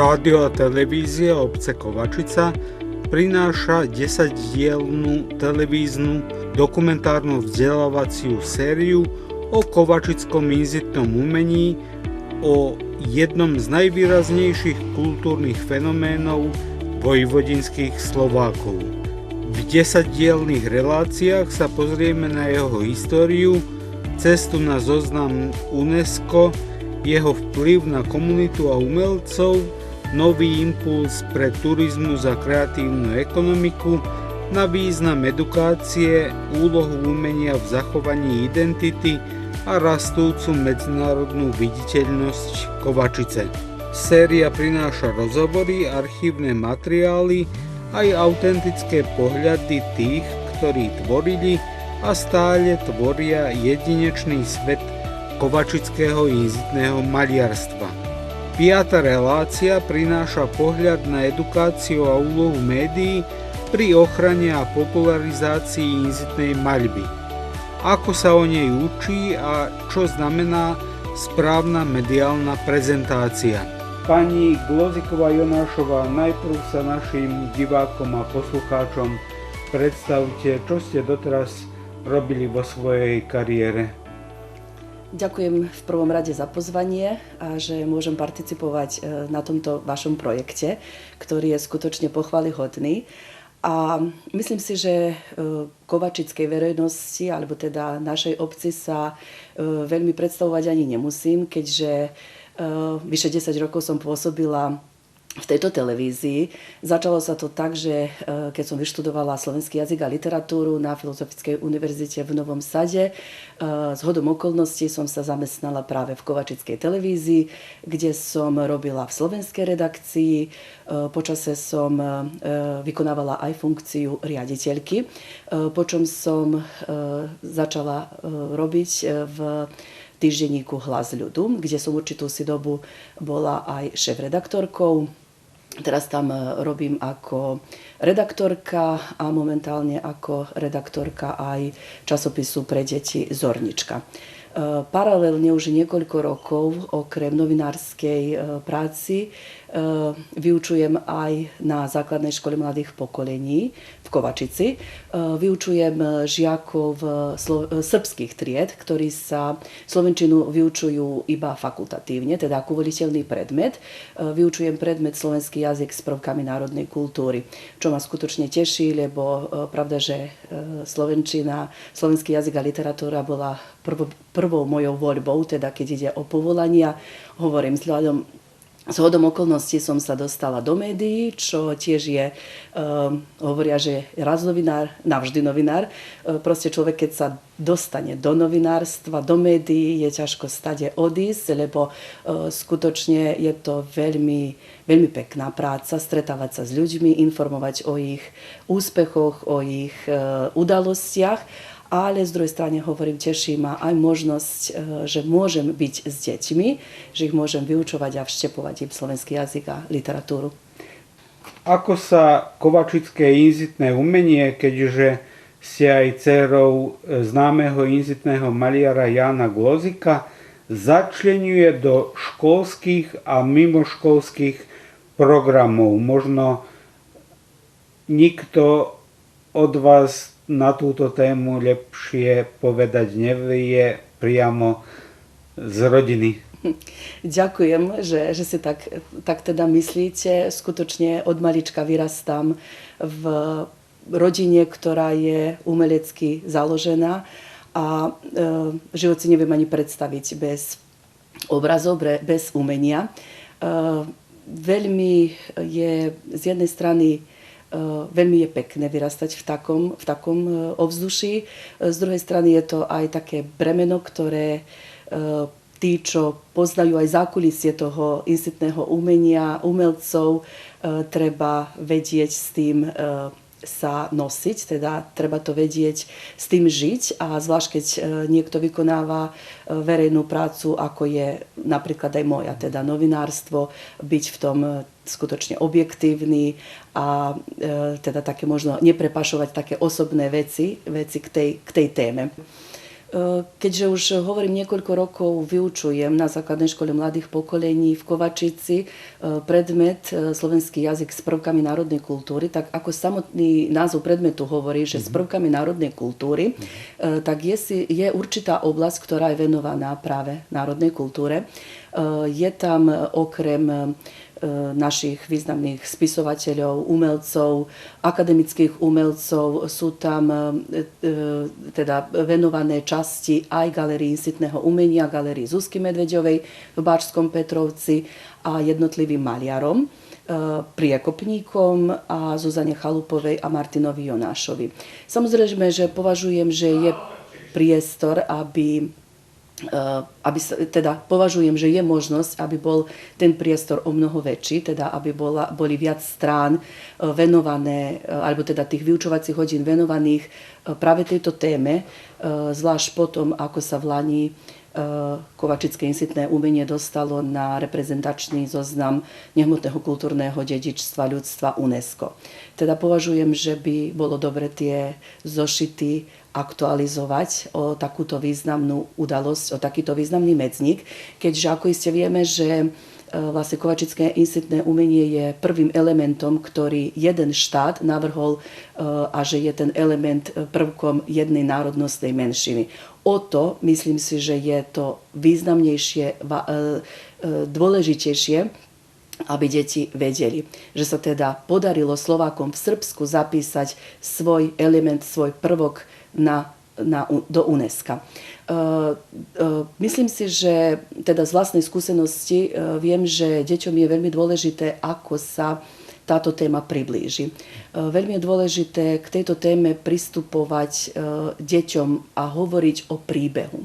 Rádio a televízia obce Kovačica prináša 10-dielnu televíznu dokumentárnu vzdelávaciu sériu o kovačickom inzitnom umení, o jednom z najvýraznejších kultúrnych fenoménov vojvodinských Slovákov. V 10-dielnych reláciách sa pozrieme na jeho históriu, cestu na zoznam UNESCO, jeho vplyv na komunitu a umelcov, nový impuls pre turizmus a kreatívnu ekonomiku, na význam edukácie, úlohu umenia v zachovaní identity a rastúcu medzinárodnú viditeľnosť Kovačice. Séria prináša rozhovory, archívne materiály, aj autentické pohľady tých, ktorí tvorili a stále tvoria jedinečný svet kovačického inzitného maliarstva. 5. relácia prináša pohľad na edukáciu a úlohu médií pri ochrane a popularizácii inzitnej maľby. Ako sa o nej učí a čo znamená správna mediálna prezentácia. Pani Gloziková-Jonášová, najprv sa našim divákom a poslucháčom predstavte, čo ste doteraz robili vo svojej kariére. Ďakujem v prvom rade za pozvanie a že môžem participovať na tomto vašom projekte, ktorý je skutočne pochvalyhodný. A myslím si, že kovačickej verejnosti, alebo teda našej obci sa veľmi predstavovať ani nemusím, keďže vyše 10 rokov som pôsobila v tejto televízii. Začalo sa to tak, že keď som vyštudovala slovenský jazyk a literatúru na Filozofickej univerzite v Novom Sade, zhodom okolností som sa zamestnala práve v kovačickej televízii, kde som robila v slovenskej redakcii. Počase som vykonávala aj funkciu riaditeľky, počom som začala robiť v týždenníku Hlas ľudu, kde som určitú si dobu bola aj šéfredaktorkou. Teraz tam robím ako redaktorka a momentálne ako redaktorka aj časopisu pre deti Zornička. Paralelne už niekoľko rokov, okrem novinárskej práci, vyučujem aj na základnej škole mladých pokolení v Kovačici. Vyučujem žiakov srbských tried, ktorí sa slovenčinu vyučujú iba fakultatívne, teda ako voliteľný predmet. Vyučujem predmet slovenský jazyk s prvkami národnej kultúry, čo ma skutočne teší, lebo pravda, že slovenčina, slovenský jazyk a literatúra bola prvou mojou voľbou, teda keď ide o povolania, hovorím zhodom okolností som sa dostala do médií, čo tiež je, hovoria, že raz novinár, navždy novinár. Proste človek, keď sa dostane do novinárstva, do médií, je ťažko stade odísť, lebo skutočne je to veľmi, veľmi pekná práca, stretávať sa s ľuďmi, informovať o ich úspechoch, o ich udalostiach. Ale z druhej strany hovorím, teší ma aj možnosť, že môžem byť s deťmi, že ich môžem vyučovať a vštepovať im slovenský jazyk a literatúru. Ako sa kovačické inzitné umenie, keďže ste aj dcérou známeho inzitného maliara Jána Glozika, začleňuje do školských a mimoškolských programov? Možno nikto od vás na túto tému lepšie povedať nevie priamo z rodiny. Ďakujem, že si tak teda myslíte. Skutočne od malička vyrastám v rodine, ktorá je umelecky založená a život si neviem ani predstaviť bez obrazov, bez umenia. Veľmi je z jednej strany veľmi je pekné vyrastať v takom ovzduší. Z druhej strany je to aj také bremeno, ktoré tí, čo poznajú aj zákulisie toho inzitného umenia, umelcov, treba vedieť s tým sa nosiť, teda treba to vedieť s tým žiť a zvlášť keď niekto vykonáva verejnú prácu, ako je napríklad aj moja, teda novinárstvo, byť v tom skutočne objektívny a teda také možno neprepašovať také osobné veci k tej téme. Keďže už hovorím niekoľko rokov, vyučujem na základnej škole mladých pokolení v Kovačici predmet slovenský jazyk s prvkami národnej kultúry, tak ako samotný názov predmetu hovorí, že s prvkami národnej kultúry, tak je určitá oblasť, ktorá je venovaná práve národnej kultúre. Je tam okrem našich významných spisovateľov, umelcov, akademických umelcov, sú tam teda venované časti aj Galérii sitného umenia, Galérii Zuzky Medveďovej v Báčskom Petrovci a jednotlivým maliarom, priekopníkom a Zuzane Chalupovej a Martinovi Jonášovi. Samozrejme, že považujem, že je priestor, teda považujem, že je možnosť, aby bol ten priestor o mnoho väčší, teda aby boli viac strán venované, alebo teda tých vyučovacích hodín venovaných práve tejto téme, zvlášť potom, ako sa v Lani Kovačické insitné umenie dostalo na reprezentačný zoznam nehmotného kultúrneho dedičstva ľudstva UNESCO. Teda považujem, že by bolo dobre tie zošity aktualizovať o takúto významnú udalosť, o takýto významný medzník, keďže ako iste vieme, že vlastne Kovačické insitné umenie je prvým elementom, ktorý jeden štát navrhol a že je ten element prvkom jednej národnostnej menšiny. O to myslím si, že je to významnejšie, dôležitejšie, aby deti vedeli, že sa teda podarilo Slovákom v Srbsku zapísať svoj element, svoj prvok do UNESCO. Myslím si, že teda z vlastnej skúsenosti viem, že deťom je veľmi dôležité, ako sa táto téma priblíži. Veľmi je dôležité k tejto téme pristupovať deťom a hovoriť o príbehu.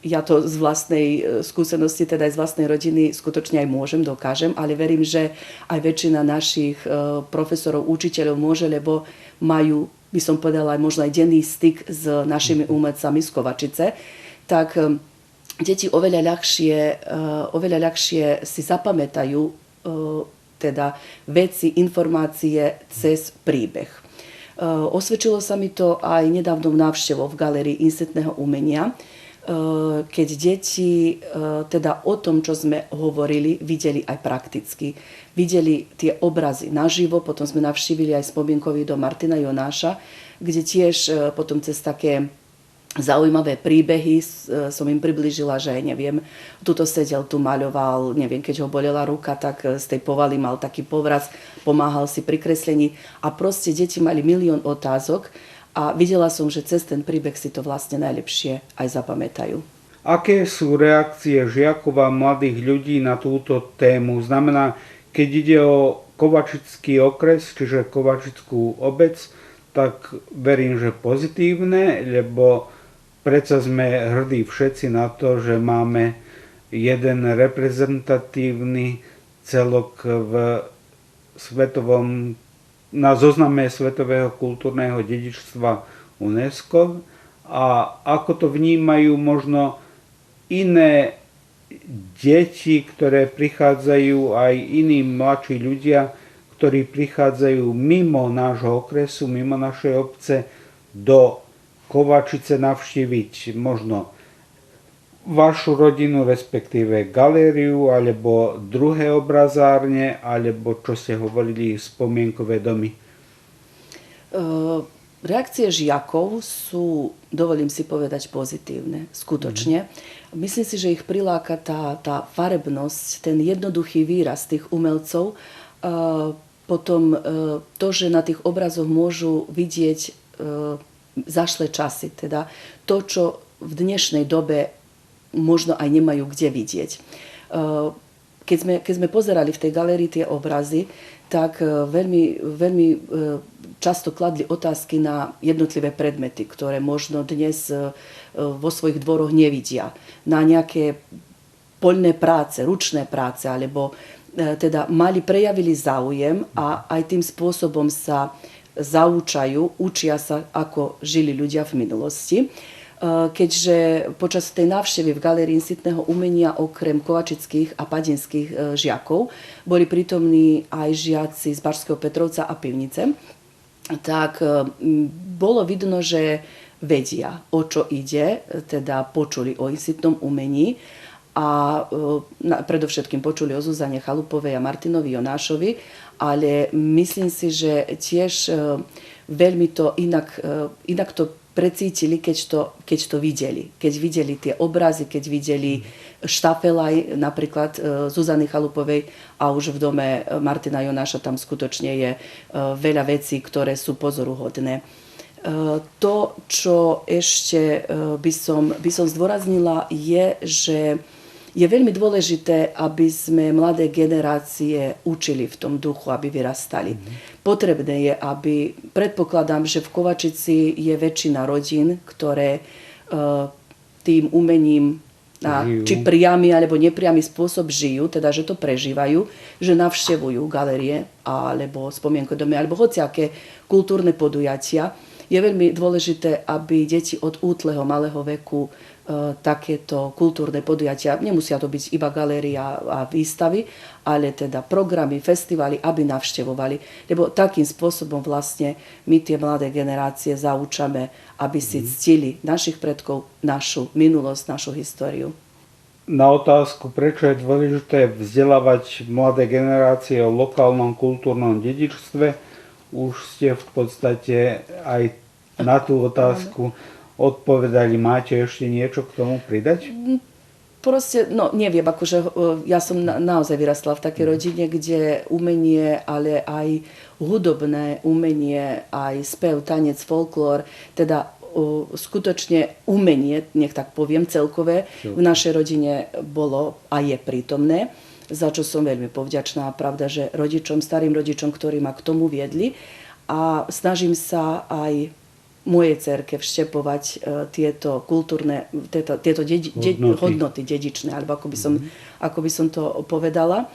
Ja to z vlastnej skúsenosti, teda aj z vlastnej rodiny skutočne aj dokážem, ale verím, že aj väčšina našich profesorov, učiteľov môže, lebo majú, by som povedala, aj možno aj denný styk s našimi umelcami z Kovačice, tak deti oveľa ľahšie si zapamätajú teda veci, informácie cez príbeh. Osvedčilo sa mi to aj nedávnou návštevou v Galérii insitného umenia, keď deti teda o tom, čo sme hovorili, videli aj prakticky. Videli tie obrazy naživo, potom sme navštívili aj spomienkový dom Martina Jonáša, kde tiež potom cez také zaujímavé príbehy som im priblížila, že neviem, tuto sedel, tu maľoval, neviem, keď ho bolela ruka, tak z tej povaly mal taký povraz, pomáhal si pri kreslení a proste deti mali milión otázok a videla som, že cez ten príbeh si to vlastne najlepšie aj zapamätajú. Aké sú reakcie žiakov a mladých ľudí na túto tému? Znamená, keď ide o Kovačický okres, čiže Kovačickú obec, tak verím, že pozitívne, lebo predsa sme hrdí všetci na to, že máme jeden reprezentatívny celok na zozname Svetového kultúrneho dedičstva UNESCO. A ako to vnímajú možno iné deti, ktoré prichádzajú, aj iní mladší ľudia, ktorí prichádzajú mimo nášho okresu, mimo našej obce do Kovačice navštíviť možno vašu rodinu, respektíve galériu, alebo druhé obrazárne, alebo čo ste hovorili, spomienkové domy? Reakcie žiakov sú, dovolím si povedať, pozitívne, skutočne. Myslím si, že ich priláka tá farebnosť, ten jednoduchý výraz tých umelcov, potom to, že na tých obrazoch môžu vidieť zašlé časy, teda to, čo v dnešnej dobe možno aj nemajú kde vidieť. Keď sme pozerali v tej galérii tie obrazy, tak veľmi často kladli otázky na jednotlivé predmety, ktoré možno dnes vo svojich dvoroch nevidia. Na nejaké poľné práce, ručné práce, alebo teda prejavili záujem a aj tým spôsobom sa učia sa, ako žili ľudia v minulosti. Keďže počas tej návštevy v Galérii insitného umenia okrem kovačických a padinských žiakov boli prítomní aj žiaci z Báčskeho Petrovca a Pivnice, tak bolo vidno, že vedia, o čo ide, teda počuli o insitnom umení a predovšetkým počuli o Zuzane Chalupovej a Martinovi Jonášovi, ale myslím si, že tiež veľmi to inak to precítili, keď to videli. Keď videli tie obrazy, keď videli štafelaj napríklad Zuzany Chalupovej a už v dome Martina Jonáša tam skutočne je veľa vecí, ktoré sú pozoruhodné. To, čo ešte by som zdôraznila, je, že je veľmi dôležité, aby sme mladé generácie učili v tom duchu, aby vyrastali. Potrebné je, aby, predpokladám, že v Kovačici je väčšina rodín, ktoré tým umením či priamy alebo nepriamy spôsob žijú, teda že to prežívajú, že navštevujú galérie alebo spomienkové domy alebo hociaké kultúrne podujatia. Je veľmi dôležité, aby deti od útleho malého veku takéto kultúrne podujatia, nemusia to byť iba galéria a výstavy, ale teda programy, festivaly, aby navštevovali. Lebo takým spôsobom vlastne my tie mladé generácie zaučame, aby si ctili našich predkov, našu minulosť, našu históriu. Na otázku, prečo je dôležité vzdelávať mladé generácie o lokálnom kultúrnom dedičstve, už ste v podstate aj na tú otázku odpovedali. Máte ešte niečo k tomu pridať? Proste, neviem, akože ja som naozaj vyrastla v takej rodine, kde umenie, ale aj hudobné umenie, aj spev, tanec, folklór, teda skutočne umenie, nech tak poviem, celkové, v našej rodine bolo a je prítomné, za čo som veľmi povďačná. Pravda, že starým rodičom, ktorí ma k tomu viedli, a snažím sa aj mojej dcerke vštepovať tieto kultúrne, tieto hodnoty dedičné, alebo ako by som to povedala.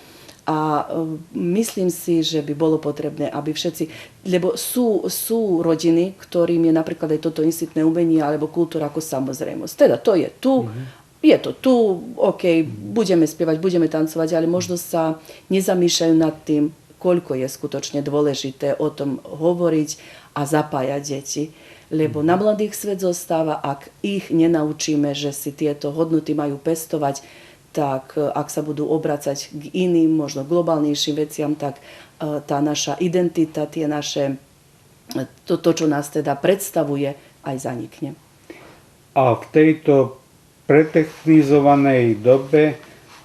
A myslím si, že by bolo potrebné, aby všetci, lebo sú rodiny, ktorým je napríklad aj toto insitné umenie alebo kultúra ako samozrejmosť. Teda to je tu, je to tu, OK, budeme spievať, budeme tancovať, ale možno sa nezamýšľajú nad tým, koľko je skutočne dôležité o tom hovoriť a zapájať deti. Lebo na mladých svet zostáva, ak ich nenaučíme, že si tieto hodnoty majú pestovať, tak ak sa budú obracať k iným, možno globálnejším veciam, tak tá naša identita, to, čo nás teda predstavuje, aj zanikne. A v tejto pretechnizovanej dobe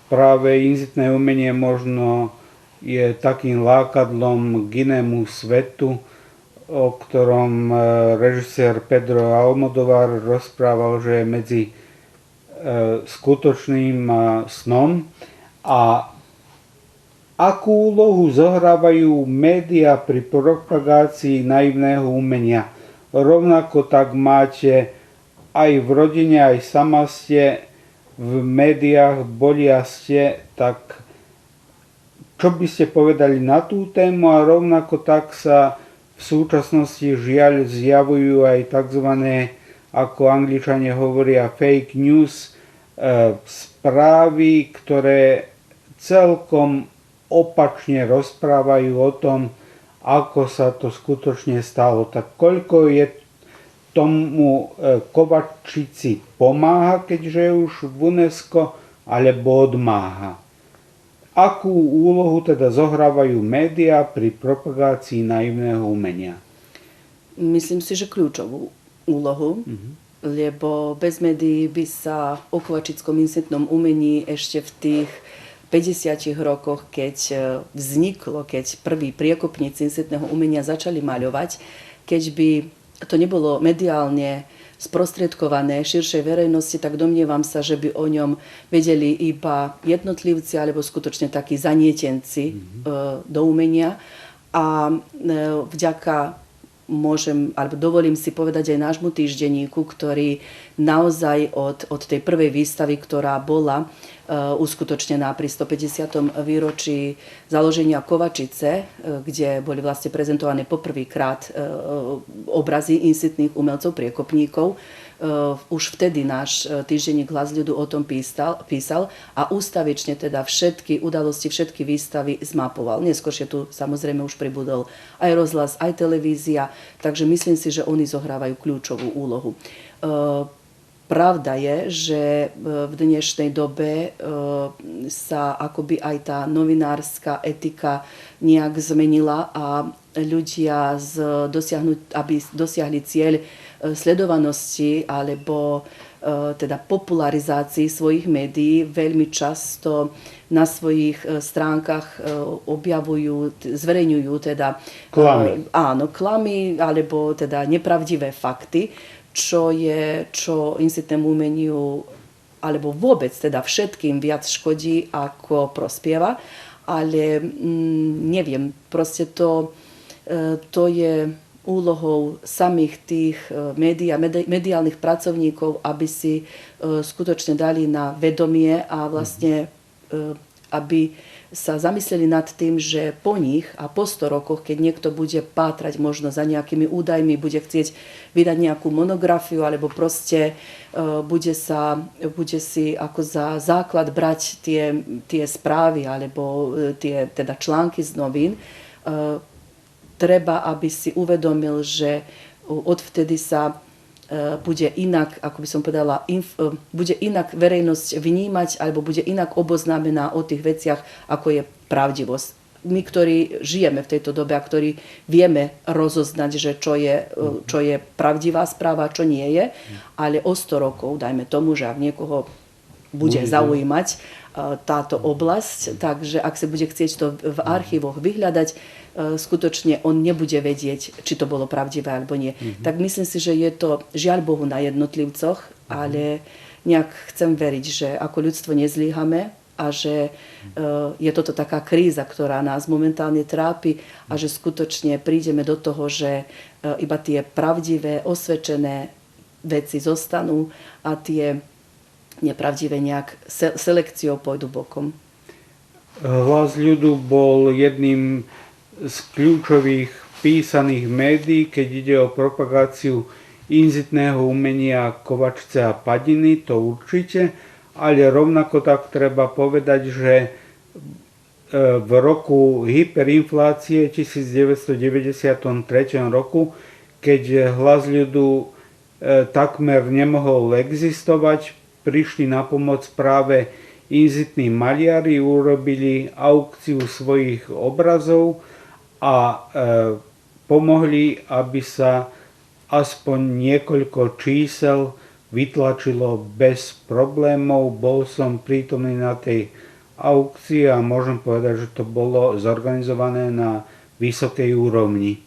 práve insitné umenie možno je takým lákadlom k inému svetu, o ktorom režisér Pedro Almodóvar rozprával, že je medzi skutočným snom. A akú úlohu zohrávajú médiá pri propagácii naivného umenia? Rovnako tak máte aj v rodine, aj sama ste v médiách, boli a ste, tak čo by ste povedali na tú tému? A rovnako tak sa v súčasnosti žiaľ zjavujú aj tzv. Ako Angličania hovoria fake news, správy, ktoré celkom opačne rozprávajú o tom, ako sa to skutočne stalo. Tak koľko je tomu Kovačici pomáha, keďže je už v UNESCO, alebo odmáha? Akú úlohu teda zohrávajú médiá pri propagácii naivného umenia? Myslím si, že kľúčovú úlohu, lebo bez médií by sa o kovačickom insitnom umení ešte v tých 50 rokoch, keď vzniklo, keď prví priekopníci insitného umenia začali maľovať, keď by to nebolo mediálne sprostredkované širšej verejnosti, tak domnievam sa, že by o ňom vedeli iba jednotlivci alebo skutočne takí zanietenci do umenia. A vďaka dovolím si povedať aj nášmu týždenníku, ktorý naozaj od tej prvej výstavy, ktorá bola uskutočnená pri 150. výročí založenia Kovačice, kde boli vlastne prezentované poprvýkrát obrazy insitných umelcov, priekopníkov, už vtedy náš týždenník Hlas ľudu o tom písal a ústavične teda všetky udalosti, všetky výstavy zmapoval. Neskôršie tu samozrejme už pribudol aj rozhlas, aj televízia, takže myslím si, že oni zohrávajú kľúčovú úlohu. Pravda je, že v dnešnej dobe sa akoby aj tá novinárska etika nejak zmenila a ľudia aby dosiahli cieľ sledovanosti alebo teda popularizácii svojich médií veľmi často na svojich stránkach objavujú, zverejňujú teda klamy. Áno, klamy alebo teda nepravdivé fakty, čo incitnému umeniu alebo vôbec teda všetkým viac škodí ako prospieva, ale neviem, proste to je úlohou samých tých mediálnych pracovníkov, aby si skutočne dali na vedomie a vlastne aby sa zamysleli nad tým, že po nich a po 100 rokoch, keď niekto bude pátrať možno za nejakými údajmi, bude chcieť vydať nejakú monografiu alebo proste bude si ako za základ brať tie správy alebo tie teda články z novín, treba, aby si uvedomil, že odvtedy sa bude inak, ako by som povedala, bude inak verejnosť vnímať alebo bude inak oboznámená o tých veciach, ako je pravdivosť. My, ktorí žijeme v tejto dobe a ktorí vieme rozoznať, že čo je pravdivá správa a čo nie je, ale o 100 rokov, dajme tomu, že ak niekoho bude zaujímať táto oblasť, takže ak sa bude chcieť to v archívoch vyhľadať, skutočne on nebude vedieť, či to bolo pravdivé alebo nie. Tak myslím si, že je to žiaľ Bohu na jednotlivcoch, ale nejak chcem veriť, že ako ľudstvo nezlíhame a že je toto taká kríza, ktorá nás momentálne trápi a že skutočne prídeme do toho, že iba tie pravdivé, osvedčené veci zostanú a tie nepravdivé nejak selekciou pôjdu bokom. Hlas ľudu bol jedným z kľúčových písaných médií, keď ide o propagáciu inzitného umenia Kovačice a Padiny, to určite, ale rovnako tak treba povedať, že v roku hyperinflácie 1993 roku, keď Hlas ľudu takmer nemohol existovať, prišli na pomoc práve inzitní maliari, urobili aukciu svojich obrazov a pomohli, aby sa aspoň niekoľko čísel vytlačilo bez problémov. Bol som prítomný na tej aukcii a môžem povedať, že to bolo zorganizované na vysokej úrovni.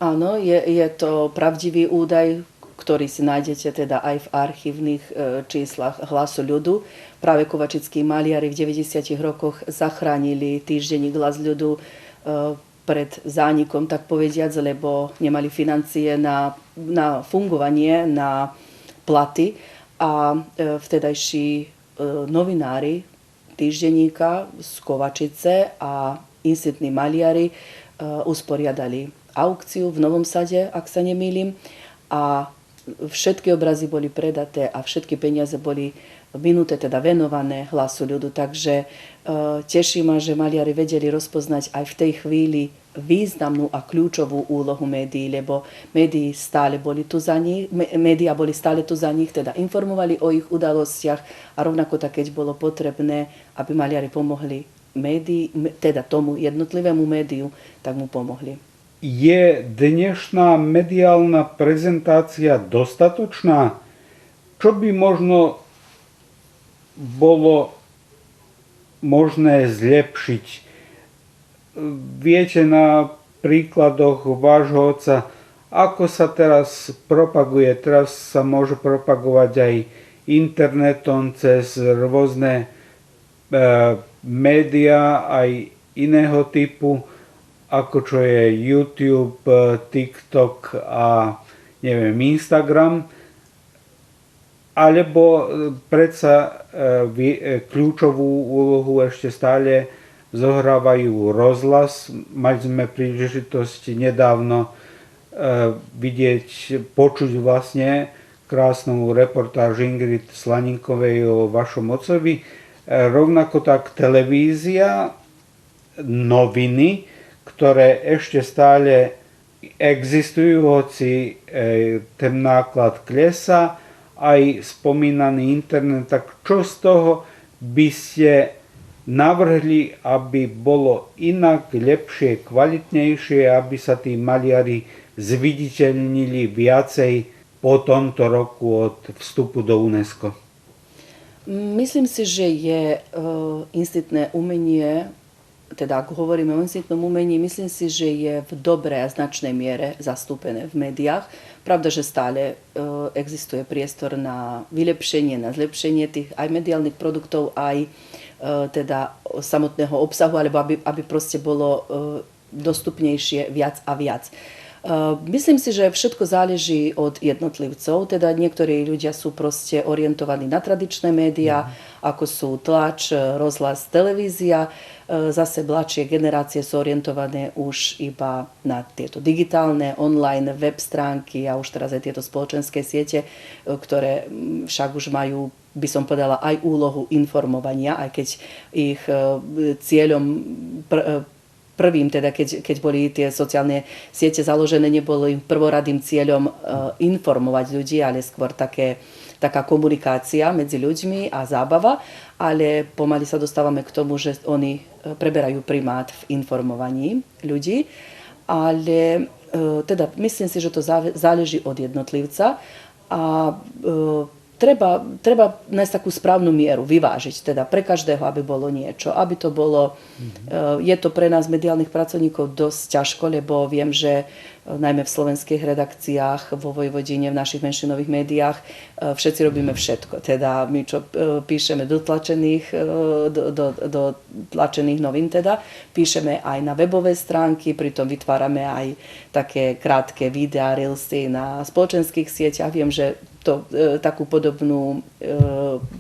Áno, je to pravdivý údaj, ktorý si nájdete teda aj v archívnych číslach Hlasu ľudu. Práve kovačickí maliari v 90. rokoch zachránili týždenník Hlas ľudu pred zánikom, tak povediac, lebo nemali financie na fungovanie, na platy a vtedajší novinári týždenníka z Kovačice a inzitní maliari usporiadali aukciu v Novom Sade, ak sa nemýlim, a všetky obrazy boli predaté a všetky peniaze boli minuté, teda venované Hlasu ľudu. Takže teší ma, že maliari vedeli rozpoznať aj v tej chvíli významnú a kľúčovú úlohu médií, lebo médiá boli stále tu za nich, teda informovali o ich udalostiach a rovnako tak, keď bolo potrebné, aby maliari pomohli teda tomu jednotlivému médiu, tak mu pomohli. Je dnešná mediálna prezentácia dostatočná? Čo by možno bolo možné zlepšiť? Viete na príkladoch vášho otca, ako sa teraz propaguje? Teraz sa môže propagovať aj internetom cez rôzne médiá, aj iného typu, ako čo je YouTube, TikTok a neviem, Instagram. Alebo predsa kľúčovú úlohu ešte stále zohrávajú rozhlas. Mali sme príležitosť nedávno počuť vlastne krásnu reportáž Ingrid Slaninkovej o vašom otcovi. Rovnako tak televízia, noviny, ktoré ešte stále existujú, hoci ten náklad klesá, aj spomínaný internet. Tak čo z toho by ste navrhli, aby bolo inak, lepšie, kvalitnejšie, aby sa tí maliari zviditeľnili viacej po tomto roku od vstupu do UNESCO? Myslím si, že je instinktné umenie, teda ak hovoríme o instinktnom umení, myslím si, že je v dobrej a značnej miere zastúpené v médiách. Pravda, že stále existuje priestor na vylepšenie, na zlepšenie tých aj mediálnych produktov, aj teda samotného obsahu, alebo aby proste bolo dostupnejšie viac a viac. Myslím si, že všetko záleží od jednotlivcov, teda niektorí ľudia sú proste orientovaní na tradičné médiá, ako sú tlač, rozhlas, televízia. Zase mladšie generácie sú orientované už iba na tieto digitálne, online web stránky a už teraz aj tieto spoločenské siete, ktoré však už majú, by som povedala, aj úlohu informovania, aj keď ich cieľom prvým, teda keď boli tie sociálne siete založené, nebolo im prvoradým cieľom informovať ľudí, ale skôr taká komunikácia medzi ľuďmi a zábava, ale pomaly sa dostávame k tomu, že oni preberajú primát v informovaní ľudí, ale teda myslím si, že to záleží od jednotlivca a treba nájsť takú správnu mieru, vyvážiť, teda pre každého, aby bolo niečo, aby to bolo, je to pre nás mediálnych pracovníkov dosť ťažko, lebo viem, že najmä v slovenských redakciách, vo Vojvodine, v našich menšinových médiách, všetci robíme všetko. Teda my, čo píšeme do tlačených novín, teda píšeme aj na webové stránky, pritom vytvárame aj také krátke videá, reelsy na spoločenských sieťach. Viem, že takú podobnú,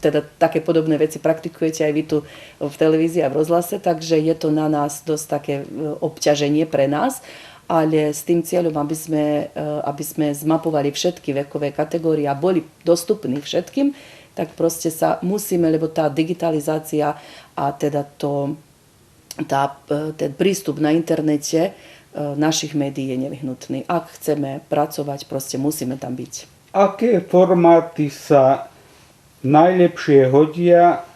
teda také podobné veci praktikujete aj vy tu v televízii a v rozhlase, takže je to na nás dosť také obťaženie pre nás, ale s tým cieľom, aby sme zmapovali všetky vekové kategórie a boli dostupní všetkým, tak proste sa musíme, lebo tá digitalizácia a teda ten prístup na internete našich médií je nevyhnutný. Ak chceme pracovať, proste musíme tam byť. Aké formáty sa najlepšie hodia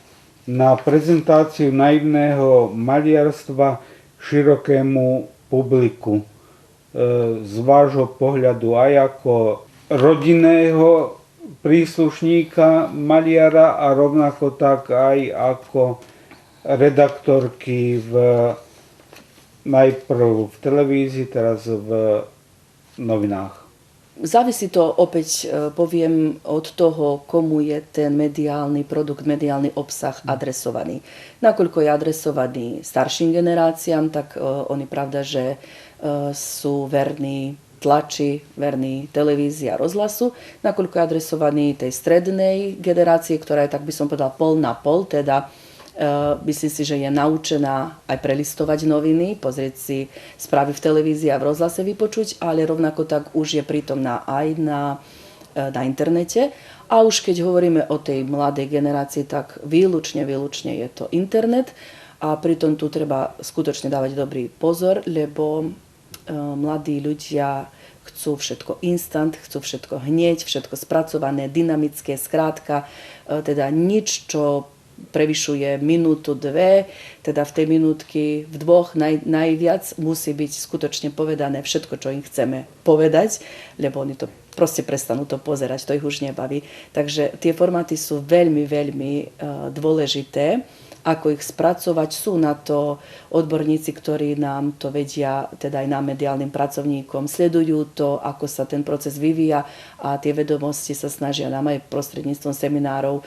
na prezentáciu naivného maliarstva širokému publiku? Z vášho pohľadu aj ako rodinného príslušníka maliara a rovnako tak aj ako redaktorky najprv v televízii, teraz v novinách. Závisí to, opäť poviem, od toho, komu je ten mediálny produkt, mediálny obsah adresovaný. Nakoľko je adresovaný starším generáciám, tak oni pravda, že sú verní tlači, verní televízii a rozhlasu. Nakoľko je adresovaný tej strednej generácii, ktorá je, tak by som povedala, pol na pol, teda myslím si, že je naučená aj prelistovať noviny, pozrieť si správy v televízii a v rozhlase vypočuť, ale rovnako tak už je prítomná aj na internete. A už keď hovoríme o tej mladej generácii, tak výlučne je to internet a pritom tu treba skutočne dávať dobrý pozor, lebo mladí ľudia chcú všetko instant, chcú všetko hneď, všetko spracované, dynamické, skrátka, teda nič, čo prevyšuje minútu, dve, teda v tej minútky v dvoch najviac musí byť skutočne povedané všetko, čo im chceme povedať, lebo oni to proste prestanú to pozerať, to ich už nebaví. Takže tie formáty sú veľmi dôležité, ako ich spracovať. Sú na to odborníci, ktorí nám to vedia, teda aj nám mediálnym pracovníkom, sledujú to, ako sa ten proces vyvíja a tie vedomosti sa snažia nám aj prostredníctvom seminárov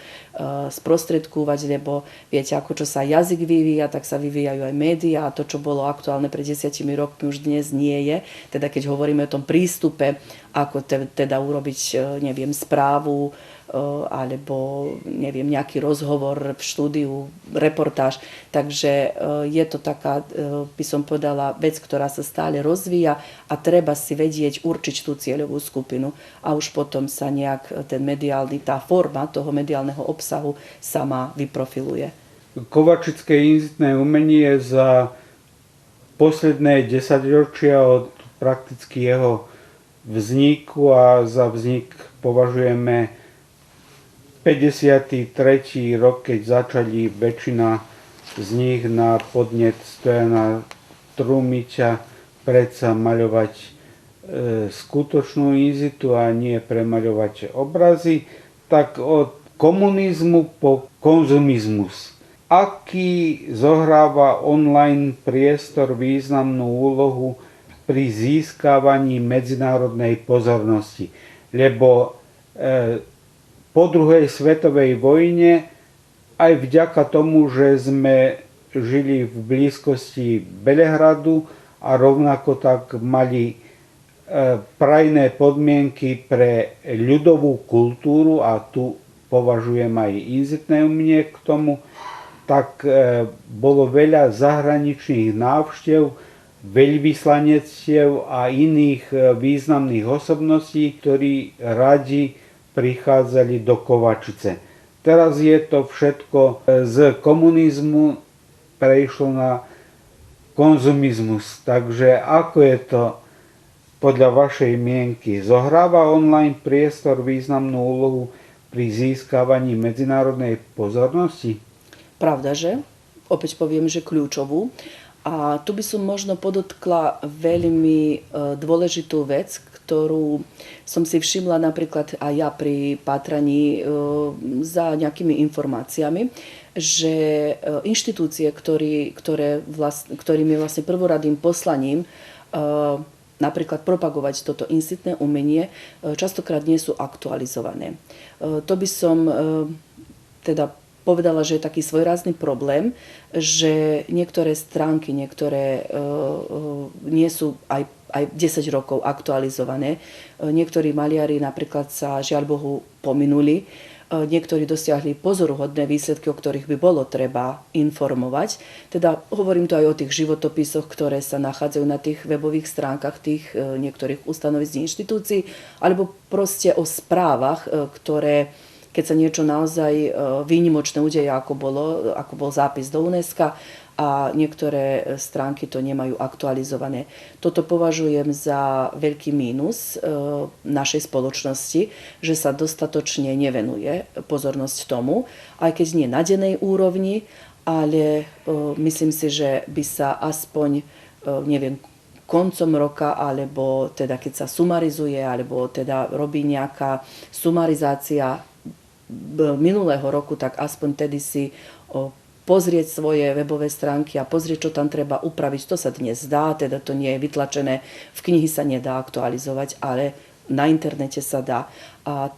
sprostredkúvať, lebo viete, ako čo sa jazyk vyvíja, tak sa vyvíjajú aj médiá a to, čo bolo aktuálne pred 10 rokmi, už dnes nie je. Teda keď hovoríme o tom prístupe ako teda urobiť, neviem, správu, alebo neviem, nejaký rozhovor v štúdiu, reportáž. Takže je to taká, by som povedala, vec, ktorá sa stále rozvíja a treba si vedieť určiť tú cieľovú skupinu a už potom sa nejak tá forma toho mediálneho obsahu sama vyprofiluje. Kovačické inzitné umenie za posledné 10 ročia od prakticky jeho vzniku a za vznik považujeme 53. rok, keď začali väčšina z nich na podnet Stojana Trumiča predsa maľovať skutočnú inzitu a nie premaľovať obrazy, tak od komunizmu po konzumizmus. Aký zohráva online priestor významnú úlohu pri získavaní medzinárodnej pozornosti? Lebo po druhej svetovej vojne, aj vďaka tomu, že sme žili v blízkosti Belehradu a rovnako tak mali prajné podmienky pre ľudovú kultúru, a tu považujem aj inzitné umenie k tomu, tak bolo veľa zahraničných návštev, veľvyslanectiev a iných významných osobností, ktorí radi prichádzali do Kovačice. Teraz je to všetko z komunizmu prešlo na konzumizmus. Takže ako je to podľa vašej mienky? Zohráva online priestor významnú úlohu pri získavaní medzinárodnej pozornosti? Pravda, že? Opäť poviem, že kľúčovú. A tu by som možno podotkla veľmi dôležitú vec, ktorú som si všimla napríklad aj ja pri pátraní za nejakými informáciami, že inštitúcie, ktorým je vlastne prvoradým poslaním napríklad propagovať toto insitné umenie, častokrát nie sú aktualizované. To by som teda povedala, že je taký svojrázny problém, že niektoré stránky, nie sú aj 10 rokov aktualizované. Niektorí maliari napríklad sa žiaľ Bohu pominuli, niektorí dosiahli pozoruhodné výsledky, o ktorých by bolo treba informovať. Teda hovorím tu aj o tých životopisoch, ktoré sa nachádzajú na tých webových stránkach tých niektorých ustanovíc inštitúcií, alebo proste o správach, ktoré, keď sa niečo naozaj výnimočné udeje, ako bol zápis do UNESCO, a niektoré stránky to nemajú aktualizované. Toto považujem za veľký mínus našej spoločnosti, že sa dostatočne nevenuje pozornosť tomu, aj keď nie na dennej úrovni, ale myslím si, že by sa aspoň, neviem, koncom roka, alebo teda keď sa sumarizuje, alebo teda robí nejaká sumarizácia minulého roku, tak aspoň tedy si pozrieť svoje webové stránky a pozrieť, čo tam treba upraviť. To sa dnes dá, teda to nie je vytlačené, v knihy sa nedá aktualizovať, ale na internete sa dá. A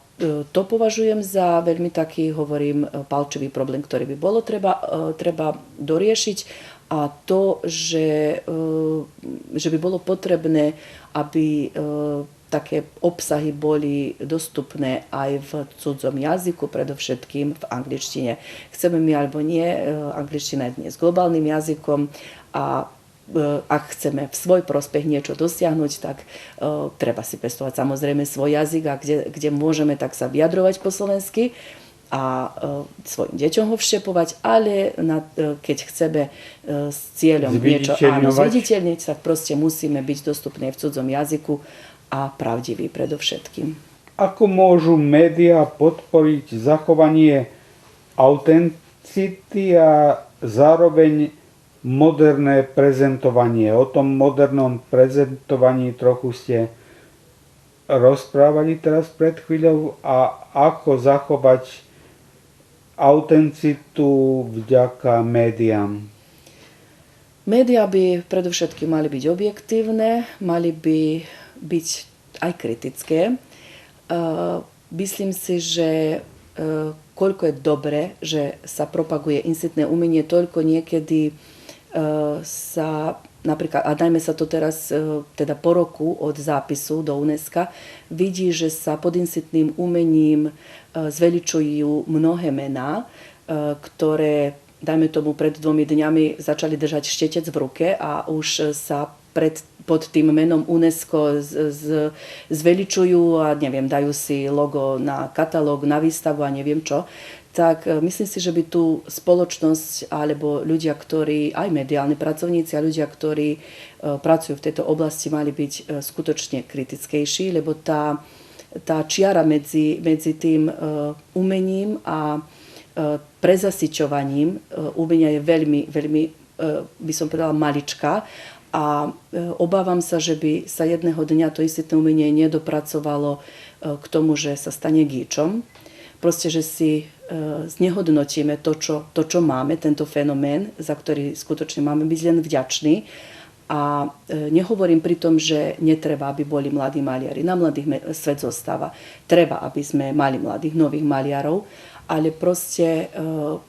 to považujem za veľmi taký, hovorím, palčivý problém, ktorý by bolo treba doriešiť. A to, že by bolo potrebné, aby také obsahy boli dostupné aj v cudzom jazyku, predovšetkým v angličtine. Chceme my alebo nie, angličtina je dnes globálnym jazykom a ak chceme v svoj prospech niečo dosiahnuť, tak treba si pestovať samozrejme svoj jazyk a kde môžeme, tak sa vyjadrovať po slovensky a svojim deťom ho vštepovať, ale keď chceme s cieľom niečo zviditeľniť, tak proste musíme byť dostupné v cudzom jazyku a pravdivý predovšetkým. Ako môžu médiá podporiť zachovanie autenticity a zároveň moderné prezentovanie? O tom modernom prezentovaní trochu ste rozprávali teraz pred chvíľou. A ako zachovať autenticitu vďaka médiám? Médiá by predovšetkým mali byť objektívne, mali by byť aj kritické. Myslím si, že koľko je dobre, že sa propaguje insitné umenie, toľko niekedy sa napríklad, a dajme sa to teraz, teda po roku od zápisu do UNESCO, vidí, že sa pod incitným umením zveličujú mnohé mená, ktoré, dajme tomu, pred 2 dňami začali držať štetec v ruke a už sa pod tým menom UNESCO zveličujú a neviem, dajú si logo na katalóg, na výstavu a neviem čo, tak myslím si, že by tu spoločnosť alebo ľudia, ktorí, aj mediálni pracovníci a ľudia, ktorí pracujú v tejto oblasti, mali byť skutočne kritickejší, lebo tá čiara medzi tým umením a prezasyťovaním umenia je veľmi, veľmi, by som povedala, maličká. A obávam sa, že by sa jedného dňa to incitné umenie nedopracovalo k tomu, že sa stane gíčom. Proste, že si znehodnotíme to, čo máme, tento fenomén, za ktorý skutočne máme byť len vďační. A nehovorím pri tom, že netreba, aby boli mladí maliari. Na mladých svet zostáva. Treba, aby sme mali mladých, nových maliarov, ale proste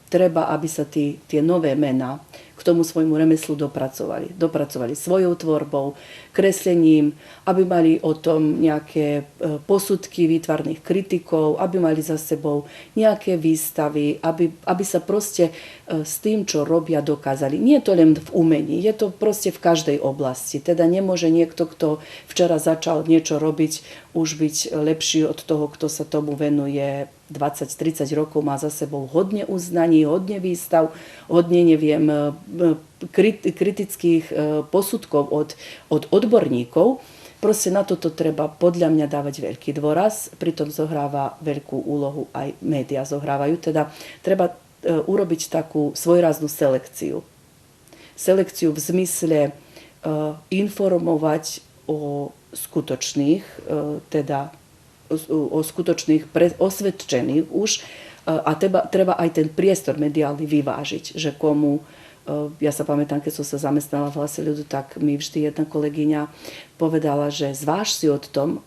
treba, aby sa tie nové mená k tomu svojmu remeslu dopracovali svojou tvorbou, kreslením, aby mali o tom nejaké posudky výtvarných kritikov, aby mali za sebou nejaké výstavy, aby sa proste s tým, čo robia, dokázali. Nie je to len v umení, je to proste v každej oblasti. Teda nemôže niekto, kto včera začal niečo robiť, už byť lepší od toho, kto sa tomu venuje 20-30 rokov, má za sebou hodne uznaní, hodne výstav, hodne, neviem, kritických posudkov od odborníkov. Proste na toto treba podľa mňa dávať veľký dôraz, pritom zohráva veľkú úlohu aj médiá zohrávajú. Teda treba urobiť takú svojráznú selekciu. Selekciu v zmysle informovať o skutočných, osvedčených už, a treba aj ten priestor mediálny vyvážiť, že komu. Ja sa pamätám, keď som sa zamestnala v Hlase ľudu, tak mi vždy jedna kolegyňa povedala, že zváž si o tom,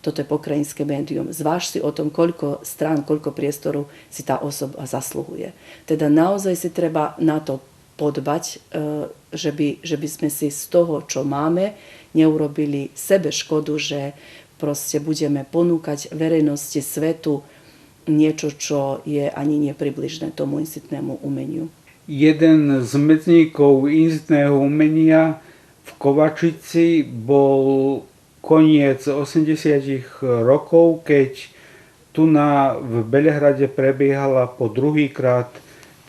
toto je pokrajinské médium, zváž si o tom, koľko strán, koľko priestoru si tá osoba zasluhuje. Teda naozaj si treba na to podbať, že by sme si z toho, čo máme, neurobili sebe škodu, že proste budeme ponúkať verejnosti, svetu niečo, čo je ani nepribližné tomu incitnému umeniu. Jeden z medzníkov incitného umenia v Kovačici bol koniec 80 rokov, keď tu v Belehrade prebiehala po druhýkrát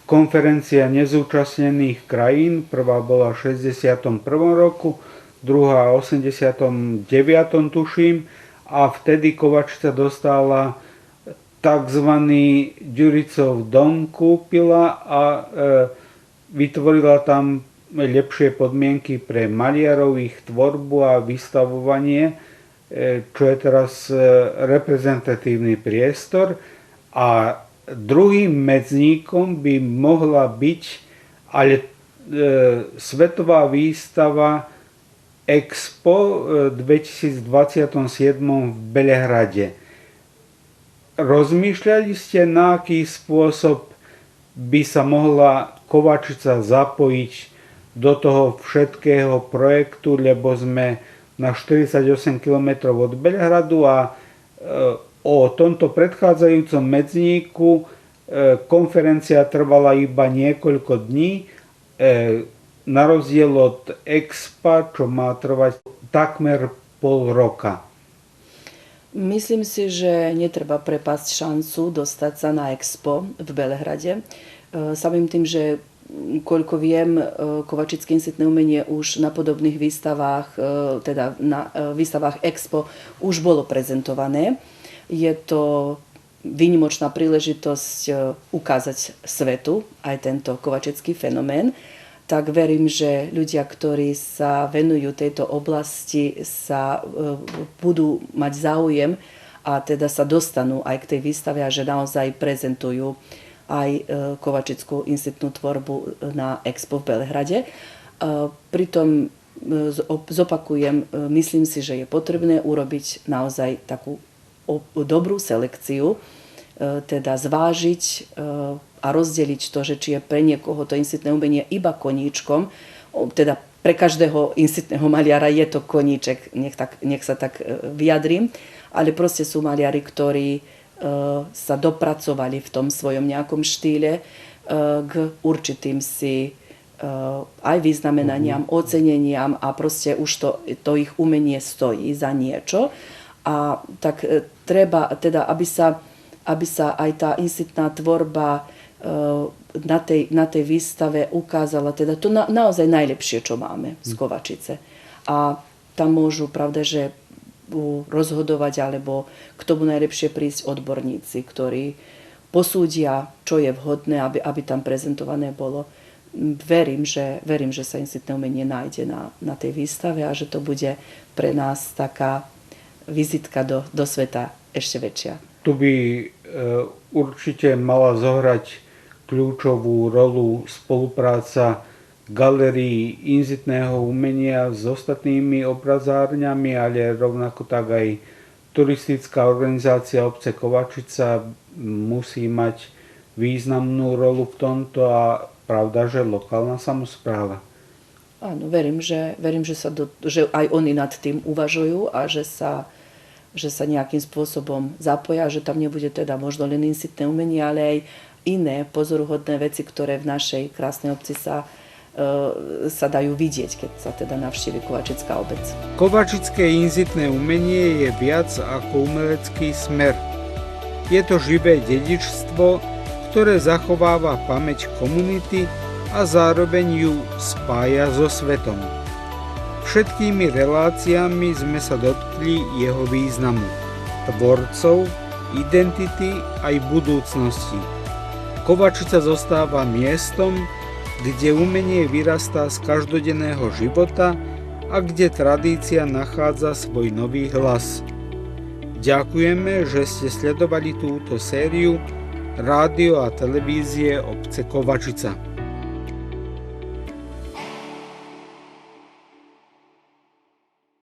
konferencia nezúčastnených krajín. Prvá bola v 61. roku, druhá v 89. tuším, a vtedy Kovačica dostala takzvaný Ďuricov dom, kúpila a vytvorila tam lepšie podmienky pre maliarov, ich tvorbu a vystavovanie, čo je teraz reprezentatívny priestor. A druhým medzníkom by mohla byť ale svetová výstava Expo v 2027 v Belehrade. Rozmýšľali ste, na aký spôsob by sa mohla Kovačica zapojiť do toho všetkého projektu, lebo sme na 48 km od Belehradu a o tomto predchádzajúcom medzníku konferencia trvala iba niekoľko dní, na rozdiel od Expa, čo má trvať takmer pol roka. Myslím si, že netreba prepásť šancu dostať sa na Expo v Belehrade. Samým tým, že koľko viem, kovačické incitné umenie už na podobných výstavách, teda na výstavách Expo už bolo prezentované. Je to výnimočná príležitosť ukázať svetu aj tento kovačický fenomén. Tak verím, že ľudia, ktorí sa venujú tejto oblasti, sa budú mať záujem a teda sa dostanú aj k tej výstave a že naozaj prezentujú aj kovačickú incitnú tvorbu na Expo v Belehrade. Pritom zopakujem, myslím si, že je potrebné urobiť naozaj takú dobrú selekciu, teda zvážiť a rozdeliť to, že či je pre niekoho to incitné umenie iba koníčkom, teda pre každého insitného maliara je to koníček, nech sa tak vyjadrím, ale proste sú maliari, ktorí sa dopracovali v tom svojom nejakom štýle k určitým si aj vyznamenaniam, oceneniam a proste už to ich umenie stojí za niečo. A tak treba teda, aby sa aj tá insitná tvorba na tej výstave ukázala teda to naozaj najlepšie, čo máme z Kovačice. A tam môžu, pravda, že rozhodovať alebo k tomu najlepšie prísť odborníci, ktorí posúdia, čo je vhodné, aby tam prezentované bolo. Verím, že sa insitné umenie nájde na tej výstave a že to bude pre nás taká vizitka do sveta ešte väčšia. Tu by určite mala zohrať kľúčovú rolu spolupráca galérií inzitného umenia s ostatnými obrazárňami, ale rovnako tak aj turistická organizácia obce Kovačica musí mať významnú rolu v tomto a pravda, že lokálna samospráva. Áno, verím, že aj oni nad tým uvažujú a že sa nejakým spôsobom zapoja, že tam nebude teda možno len insitné umenie, ale aj iné pozoruhodné veci, ktoré v našej krásnej obci sa dajú vidieť, keď sa teda navštívi Kovačická obec. Kovačické inzitné umenie je viac ako umelecký smer. Je to živé dedičstvo, ktoré zachováva pamäť komunity a zároveň ju spája so svetom. Všetkými reláciami sme sa dotkli jeho významu, tvorcov, identity aj budúcnosti. Kovačica zostáva miestom, kde umenie vyrastá z každodenného života a kde tradícia nachádza svoj nový hlas. Ďakujeme, že ste sledovali túto sériu Rádio a televízie obce Kovačica.